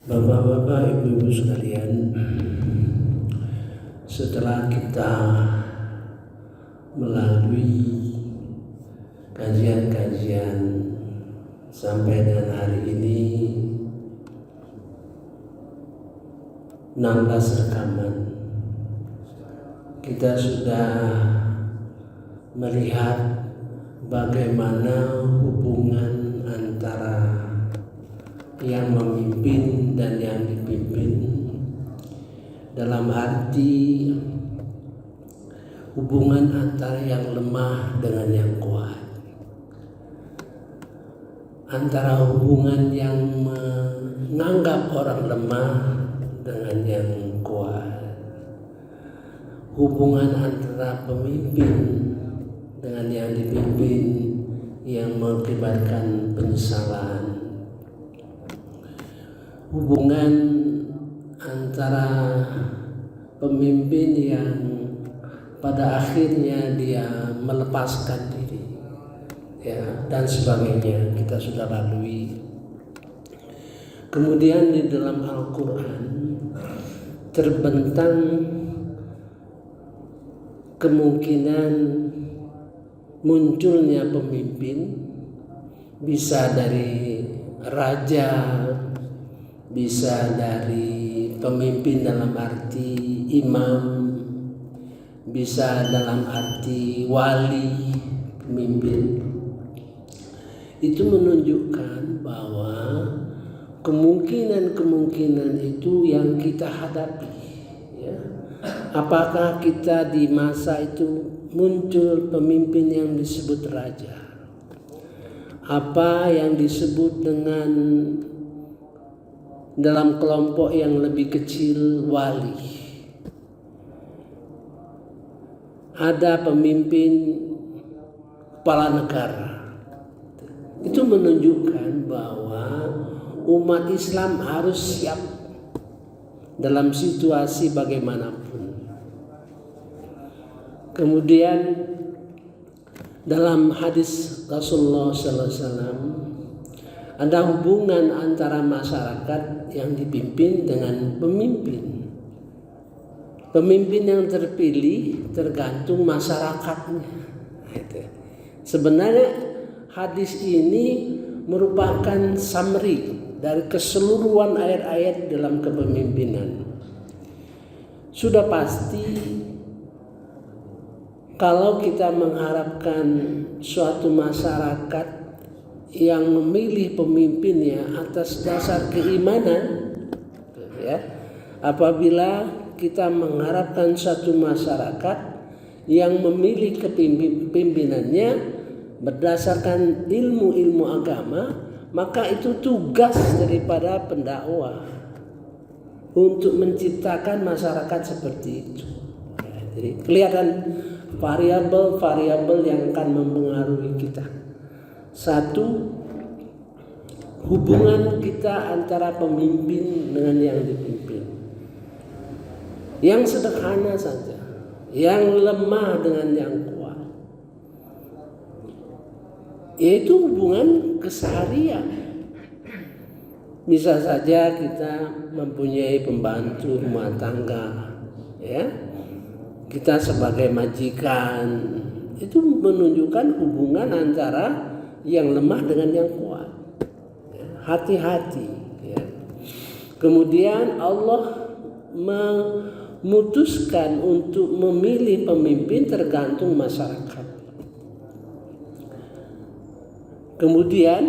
Bapak-bapak, ibu-ibu sekalian, setelah kita melalui kajian-kajian sampai dengan hari ini 16 rekaman, kita sudah melihat bagaimana hubungan antara yang memimpin dan yang dipimpin, dalam arti hubungan antara yang lemah dengan yang kuat, antara hubungan yang menganggap orang lemah dengan yang kuat, hubungan antara pemimpin dengan yang dipimpin yang mengakibatkan penyesalan, hubungan antara pemimpin yang pada akhirnya dia melepaskan diri, ya, dan sebagainya kita sudah lalui. Kemudian di dalam Al-Quran terbentang kemungkinan munculnya pemimpin, bisa dari raja, bisa dari pemimpin dalam arti imam, bisa dalam arti wali, pemimpin. Itu menunjukkan bahwa kemungkinan itu yang kita hadapi, ya. Apakah kita di masa itu muncul pemimpin yang disebut raja, apa yang disebut dengan dalam kelompok yang lebih kecil wali, ada pemimpin kepala negara. Itu menunjukkan bahwa umat Islam harus siap dalam situasi bagaimanapun. Kemudian dalam hadis Rasulullah SAW ada hubungan antara masyarakat yang dipimpin dengan pemimpin. Pemimpin yang terpilih tergantung masyarakatnya. Sebenarnya hadis ini merupakan summary dari keseluruhan ayat-ayat dalam kepemimpinan. Sudah pasti kalau kita mengharapkan suatu masyarakat yang memilih pemimpinnya atas dasar keimanan, ya, apabila kita mengharapkan suatu masyarakat yang memilih kepimpinannya berdasarkan ilmu agama, maka itu tugas daripada pendakwah untuk menciptakan masyarakat seperti itu. Ya, jadi kelihatan variabel-variabel yang akan mempengaruhi kita. Satu, hubungan kita antara pemimpin dengan yang dipimpin. Yang sederhana saja, yang lemah dengan yang kuat, yaitu hubungan keseharian. Bisa saja kita mempunyai pembantu rumah tangga, ya, kita sebagai majikan, itu menunjukkan hubungan antara yang lemah dengan yang kuat. Hati-hati, ya. Kemudian Allah memutuskan untuk memilih pemimpin tergantung masyarakat. Kemudian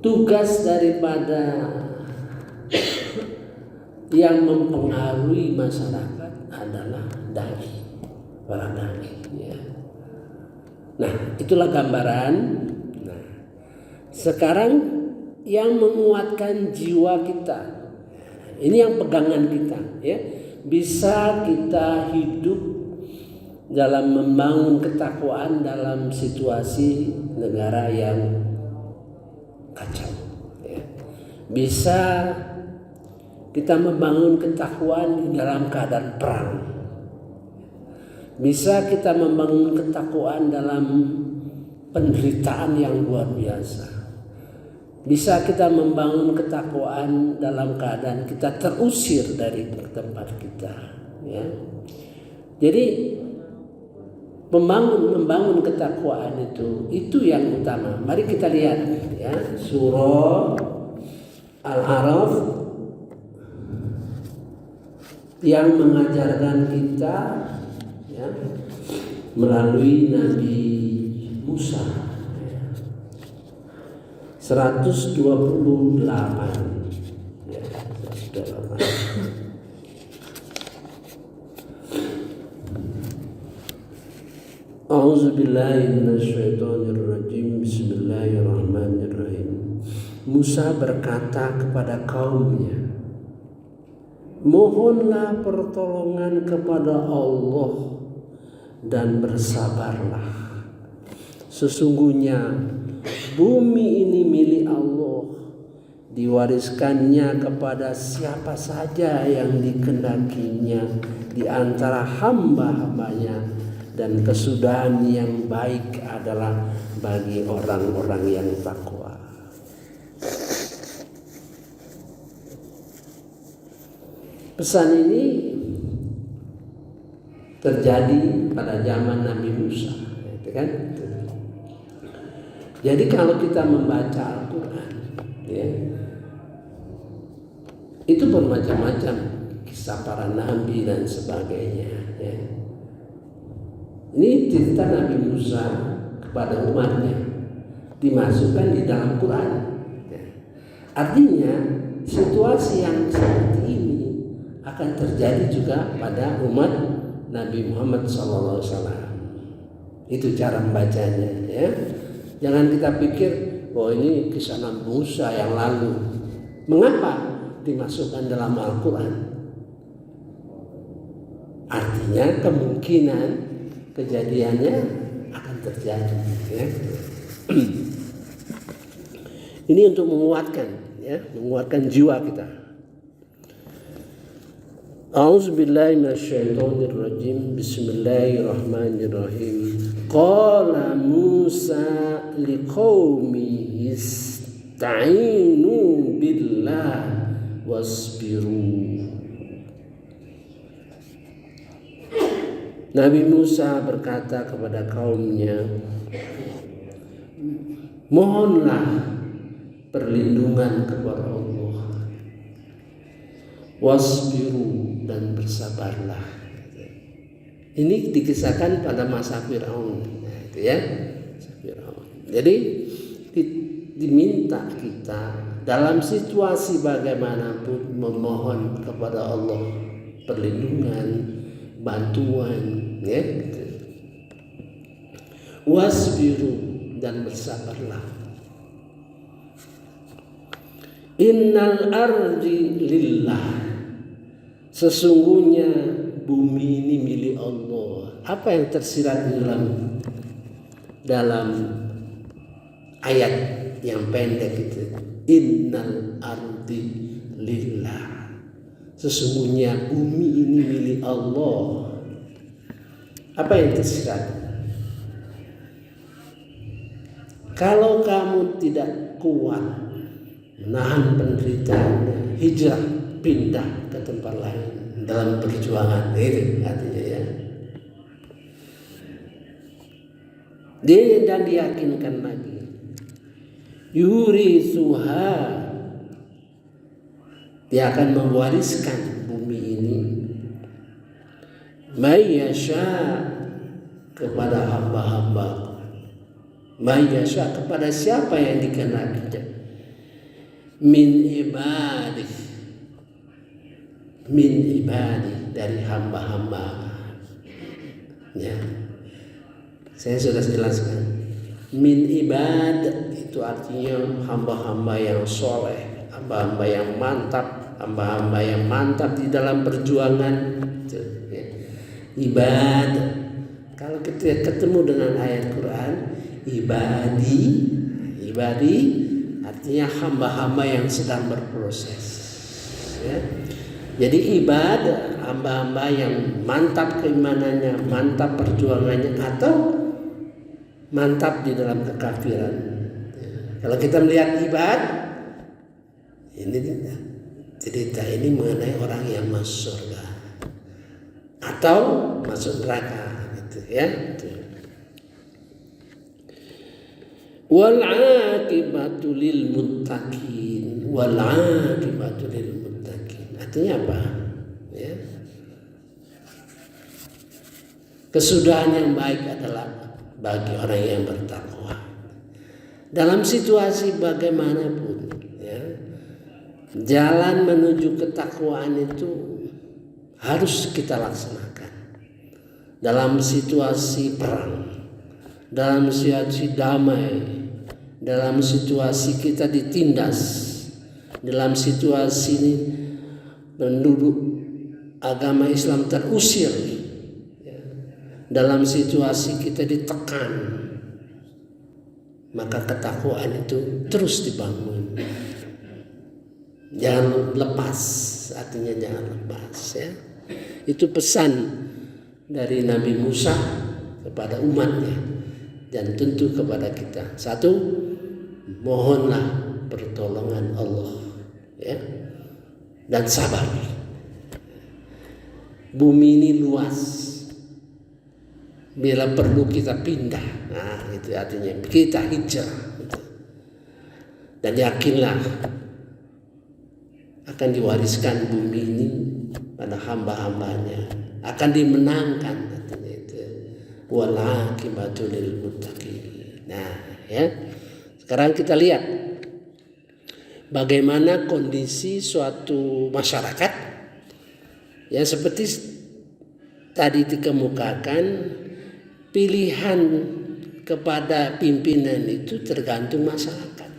tugas daripada yang mempengaruhi masyarakat adalah dai, para dai, ya. Nah, itulah gambaran. Nah, sekarang yang menguatkan jiwa kita, ini yang pegangan kita, ya. Bisa kita hidup dalam membangun ketakwaan dalam situasi negara yang kacau, ya. Bisa kita membangun ketakwaan di dalam keadaan perang. Bisa kita membangun ketakwaan dalam penderitaan yang luar biasa. Bisa kita membangun ketakwaan dalam keadaan kita terusir dari tempat kita, ya. Jadi membangun ketakwaan itu yang utama. Mari kita lihat, ya, surah Al-A'raf yang mengajarkan kita, ya, melalui Nabi Musa, 128, ya, 128. A'udzubillahi minasyaitonirrajim. Bismillahirrahmanirrahim. Musa berkata kepada kaumnya, mohonlah pertolongan kepada Allah dan bersabarlah. Sesungguhnya bumi ini milik Allah, diwariskannya kepada siapa saja yang dikehendakinya di antara hamba-hambanya, dan kesudahan yang baik adalah bagi orang-orang yang takwa. Pesan ini terjadi pada zaman Nabi Musa, kan? Jadi kalau kita membaca Al-Quran, ya, itu bermacam-macam kisah para nabi dan sebagainya, ya. Ini cerita Nabi Musa kepada umatnya dimasukkan di dalam Quran, ya. Artinya situasi yang seperti ini akan terjadi juga pada umat Nabi Muhammad SAW. Itu cara membacanya, ya. Jangan kita pikir, oh ini kisah Nabi Musa yang lalu. Mengapa dimasukkan dalam Al-Quran? Artinya kemungkinan kejadiannya akan terjadi, ya. Ini untuk menguatkan, ya, menguatkan jiwa kita. A'udzubillahi minasyaitonirrajim. Bismillahirrahmanirrahim. Qala Musa liqaumihi ista'inu billah wasbiru. Nabi Musa berkata kepada kaumnya, mohonlah perlindungan kepada Allah, wasbiru, dan bersabarlah. Ini dikisahkan pada masa Fir'aun, itu, ya, Fir'aun. Jadi diminta kita dalam situasi bagaimanapun memohon kepada Allah perlindungan, bantuan, ya, wasbiru, dan bersabarlah. Innal ardi lillah, sesungguhnya bumi ini milik Allah. Apa yang tersirat di dalam ayat yang pendek itu? Innal ardi lillah, sesungguhnya bumi ini milik Allah. Apa yang tersirat? Kalau kamu tidak kuat menahan penderitaan, hijrah, pindah ke tempat lain dalam perjuangan, itu artinya, ya. Dia dan diyakinkan lagi, yurisuha, dia akan mewariskan bumi ini, mayyasha, kepada hamba-hamba, mayyasha, kepada siapa yang dikehendakinya, min ibadih, dari hamba-hamba, ya. Saya sudah jelaskan, min ibad itu artinya hamba-hamba yang soleh, hamba-hamba yang mantap di dalam perjuangan, ya. Ibad, kalau kita ketemu dengan ayat Quran, ibadi artinya hamba-hamba yang sedang berproses, ya. Jadi ibadah hamba-hamba yang mantap keimanannya, mantap perjuangannya, atau mantap di dalam kekafiran. Kalau kita melihat ibad, ini cerita ini mengenai orang yang masuk surga atau masuk neraka, gitu ya. Wal aqibatu lil muttaqin, wal aqibatu lil muttaqin. Artinya apa? Ya. Kesudahan yang baik adalah bagi orang yang bertakwa. Dalam situasi bagaimanapun, ya, jalan menuju ketakwaan itu harus kita laksanakan. Dalam situasi perang, dalam situasi damai, dalam situasi kita ditindas, dalam situasi penduduk agama Islam terusir, dalam situasi kita ditekan, maka ketakwaan itu terus dibangun. Jangan lepas, artinya jangan lepas, ya. Itu pesan dari Nabi Musa kepada umatnya dan tentu kepada kita. Satu, mohonlah pertolongan Allah, ya, dan sabar. Bumi ini luas. Bila perlu kita pindah, nah itu artinya kita hijrah, dan yakinlah akan diwariskan bumi ini pada hamba-hambanya, akan dimenangkan, artinya itu wal aqibatu lil muttaqin. Nah, ya, sekarang kita lihat bagaimana kondisi suatu masyarakat, ya, seperti tadi dikemukakan. Pilihan kepada pimpinan itu tergantung masyarakat.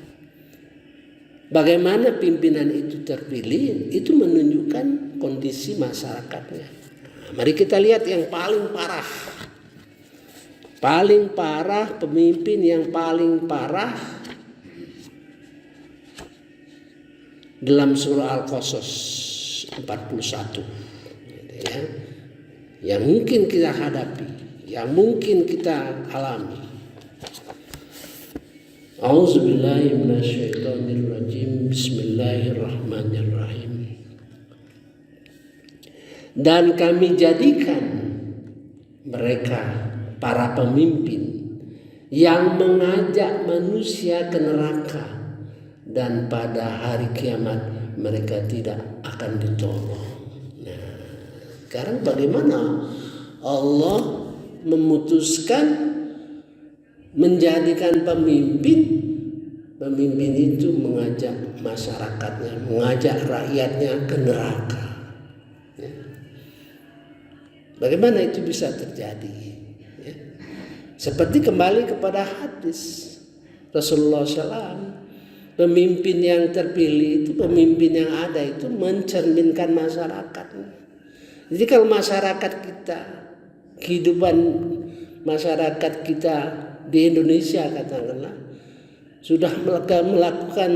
Bagaimana pimpinan itu terpilih, itu menunjukkan kondisi masyarakatnya. Nah, mari kita lihat yang paling parah. Paling parah, pemimpin yang paling parah dalam surah Al-Qasas 41. Ya, yang mungkin kita hadapi, yang mungkin kita alami. A'udzubillahi minasyaitonirrajim. Bismillahirrahmanirrahim. Dan kami jadikan mereka para pemimpin yang mengajak manusia ke neraka, dan pada hari kiamat mereka tidak akan ditolong. Nah, sekarang bagaimana Allah memutuskan menjadikan pemimpin itu mengajak masyarakatnya, mengajak rakyatnya ke neraka, ya. Bagaimana itu bisa terjadi, ya? Seperti kembali kepada hadis Rasulullah SAW, pemimpin yang terpilih itu, pemimpin yang ada itu mencerminkan masyarakatnya. Jadi kalau masyarakat kita, kehidupan masyarakat kita di Indonesia katakanlah sudah melakukan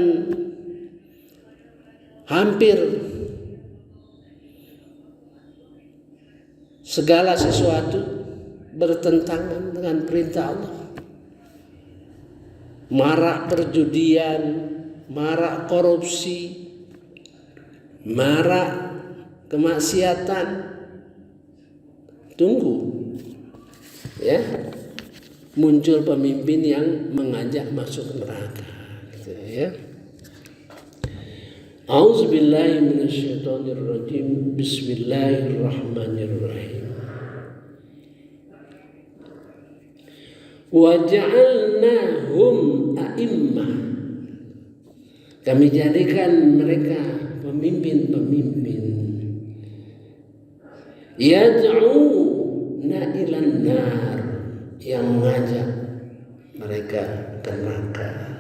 hampir segala sesuatu bertentangan dengan perintah Allah. Marak perjudian, marak korupsi, marak kemaksiatan. Tunggu, ya, muncul pemimpin yang mengajak masuk neraka, gitu, ya. A'udzubillahi minasyaitonirrajim. Bismillahirrahmanirrahim. Wa ja'alnahum a'immah. Kami jadikan mereka pemimpin-pemimpin. Yad'una ilan nar, yang mengajak mereka ke neraka.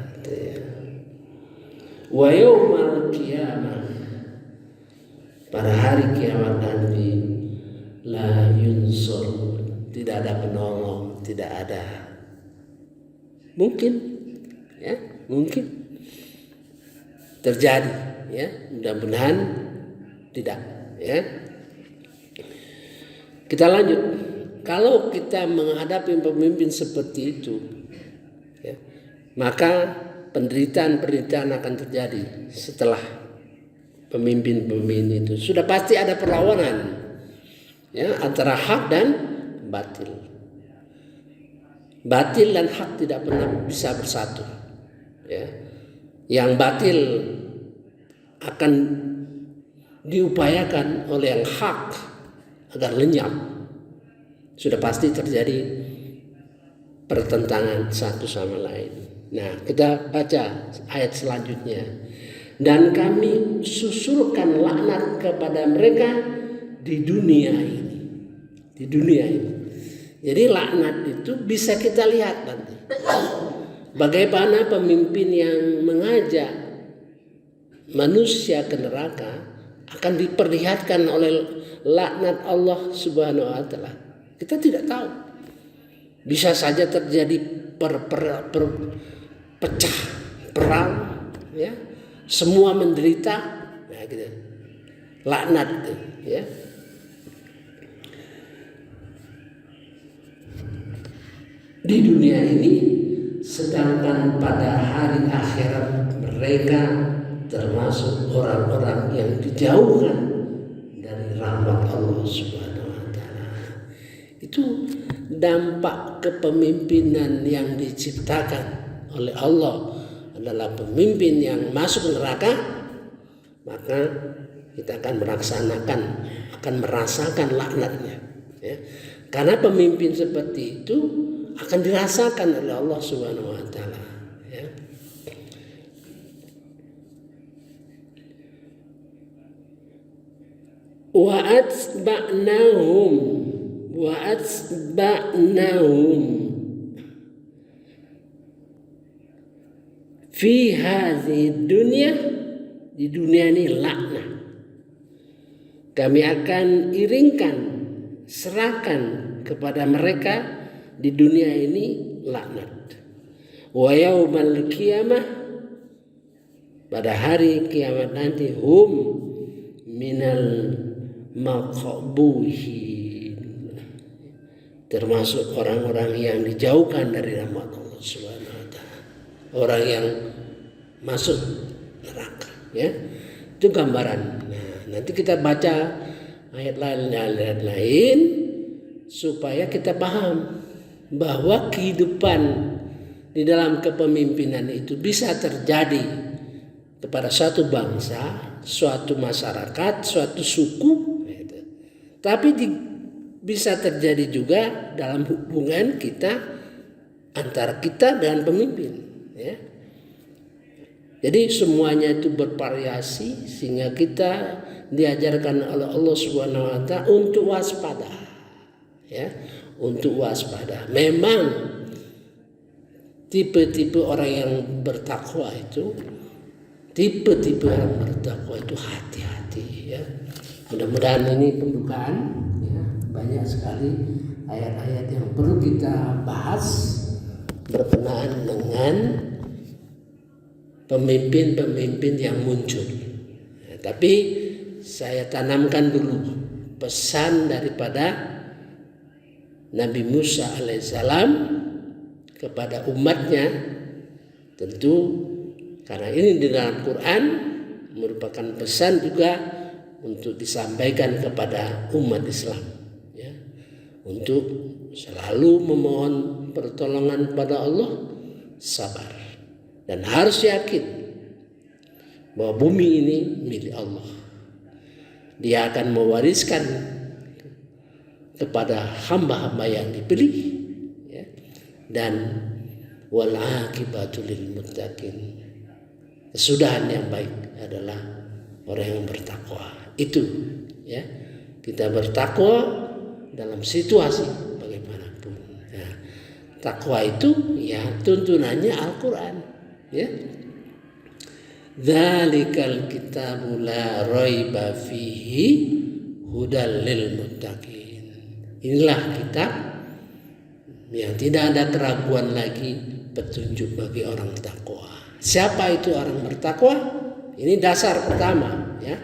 Wa yaumal qiyamah, pada hari kiamat nanti, la yunsur, tidak ada penolong, tidak ada. Mungkin, ya, mungkin terjadi, ya, mudah-mudahan tidak, ya. Kita lanjut. kalau kita menghadapi pemimpin seperti itu, ya, maka penderitaan akan terjadi setelah pemimpin itu. Sudah pasti ada perlawanan, ya, antara hak dan batil. Batil dan hak tidak pernah bisa bersatu. Ya. Yang batil akan diupayakan oleh yang hak agar lenyap. Sudah pasti terjadi pertentangan satu sama lain. Nah, kita baca ayat selanjutnya. Dan kami susurkan laknat kepada mereka di dunia ini. Di dunia ini. Jadi laknat itu bisa kita lihat nanti. Bagaimana pemimpin yang mengajak manusia ke neraka akan diperlihatkan oleh laknat Allah Subhanahu wa taala. Kita tidak tahu. Bisa saja terjadi pecah perang, ya. Semua menderita, nah gitu. Laknat gitu, ya. Di dunia ini, sedangkan pada hari akhirat mereka termasuk orang-orang yang dijauhkan dari rahmat Allah Subhanahu wa taala. Itu dampak kepemimpinan yang diciptakan oleh Allah adalah pemimpin yang masuk neraka, maka kita akan merasakan laknatnya, ya. Karena pemimpin seperti itu akan dirasakan oleh Allah Subhanahu wa taala, ya. Wa atba'nahum fi hadhihi dunya, di dunia ini laknat. Kami akan iringkan, serahkan kepada mereka di dunia ini laknat. Wa yaumal qiyamah, pada hari kiamat nanti, hum minal maqbuhin, termasuk orang-orang yang dijauhkan dari rahmat Allah Subhanahu wa taala. Orang yang masuk neraka, ya. Itu gambaran. Nah, nanti kita baca ayat lain supaya kita paham bahwa kehidupan di dalam kepemimpinan itu bisa terjadi kepada suatu bangsa, suatu masyarakat, suatu suku, gitu. Tapi bisa terjadi juga dalam hubungan kita antara kita dengan pemimpin, ya. Jadi semuanya itu bervariasi sehingga kita diajarkan oleh Allah Subhanahu wa taala untuk waspada, ya, untuk waspada. Memang tipe-tipe orang yang bertakwa itu, hati-hati, ya. Mudah-mudahan ini pembukaan, ya. Banyak sekali ayat-ayat yang perlu kita bahas berkenaan dengan pemimpin-pemimpin yang muncul. Ya, tapi saya tanamkan dulu pesan daripada Nabi Musa alaihissalam kepada umatnya. Tentu karena ini di dalam Quran merupakan pesan juga untuk disampaikan kepada umat Islam, ya, untuk selalu memohon pertolongan pada Allah, sabar, dan harus yakin bahwa bumi ini milik Allah. Dia akan mewariskan kepada hamba-hamba yang dipilih, ya, dan wal aqibatu lil muttaqin. Kesudahan yang baik adalah orang yang bertakwa. Itu, ya, kita bertakwa dalam situasi bagaimanapun. Nah, takwa itu, ya, tuntunannya Al-Quran, ya. Dzalikal kitabu la raiba fihi hudal lil muttaqin. Inilah kitab yang tidak ada keraguan lagi, petunjuk bagi orang takwa. Siapa itu orang bertakwa? Ini dasar pertama, ya.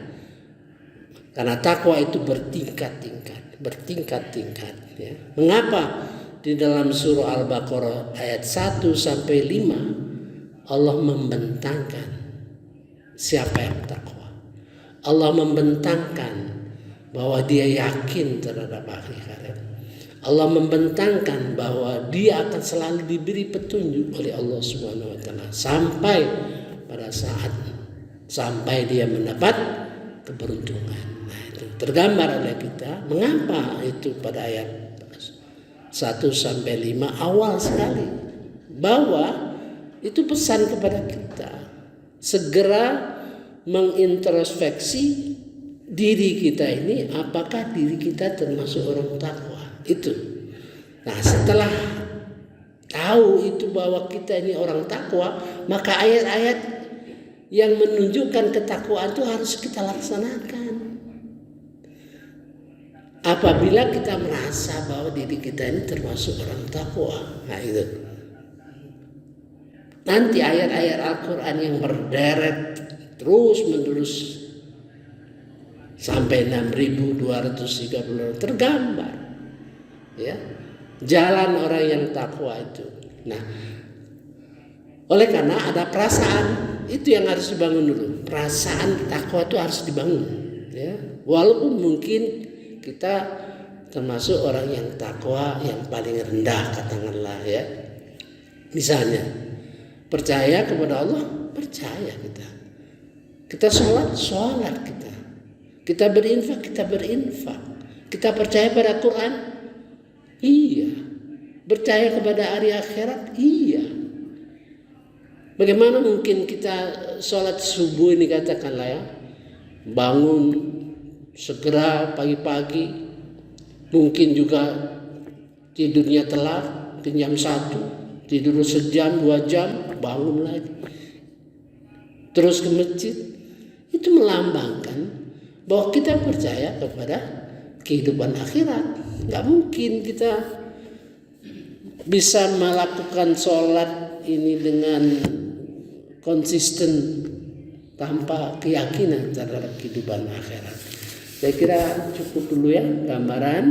Karena takwa itu bertingkat-tingkat. bertingkat-tingkat ya. Mengapa di dalam surah Al-Baqarah ayat 1 sampai 5 Allah membentangkan siapa yang takwa. Allah membentangkan bahwa dia yakin terhadap akhirat. Allah membentangkan bahwa dia akan selalu diberi petunjuk oleh Allah Subhanahu wa taala sampai pada saat sampai dia mendapat keberuntungan. Nah, itu tergambar oleh kita mengapa itu pada ayat 1 sampai 5 awal sekali bahwa itu pesan kepada kita segera mengintrospeksi diri kita ini, apakah diri kita termasuk orang takwa itu. Nah, setelah tahu itu bahwa kita ini orang takwa, maka ayat-ayat yang menunjukkan ketakwaan itu harus kita laksanakan. Apabila kita merasa bahwa diri kita ini termasuk orang takwa, nah itu. Nanti ayat-ayat Al-Quran yang berderet terus menerus sampai 6.230 tergambar ya jalan orang yang takwa itu. Nah, oleh karena ada perasaan itu yang harus dibangun dulu. Perasaan takwa itu harus dibangun ya. Walaupun mungkin kita termasuk orang yang takwa yang paling rendah katakanlah ya. Misalnya percaya kepada Allah, percaya kita. Kita sholat kita. Kita berinfak. Kita percaya pada Quran? Iya. Percaya kepada hari akhirat? Iya. Bagaimana mungkin kita sholat subuh ini katakanlah ya, bangun segera pagi-pagi, mungkin juga tidurnya telat, jam 1, tidur sejam 2 jam, bangun lagi, terus ke masjid. Itu melambangkan bahwa kita percaya kepada kehidupan akhirat. Gak mungkin kita bisa melakukan sholat ini dengan konsisten tanpa keyakinan terhadap kehidupan akhirat. Saya kira cukup dulu ya gambaran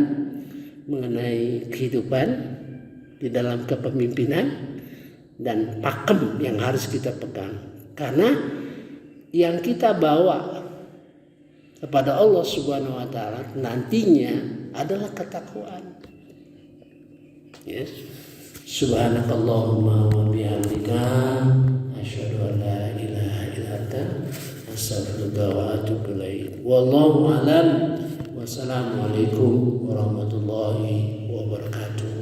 mengenai kehidupan di dalam kepemimpinan dan pakem yang harus kita pegang. Karena yang kita bawa kepada Allah Subhanahu wa taala nantinya adalah ketakwaan. Yes. Subhanakallahumma wa bihamdika asyhadu an la ilaha illa anta astaghfiruka wa atubu ilaik. Wallahu a'lam. Wassalamualaikum warahmatullahi wabarakatuh.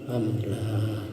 Alhamdulillah.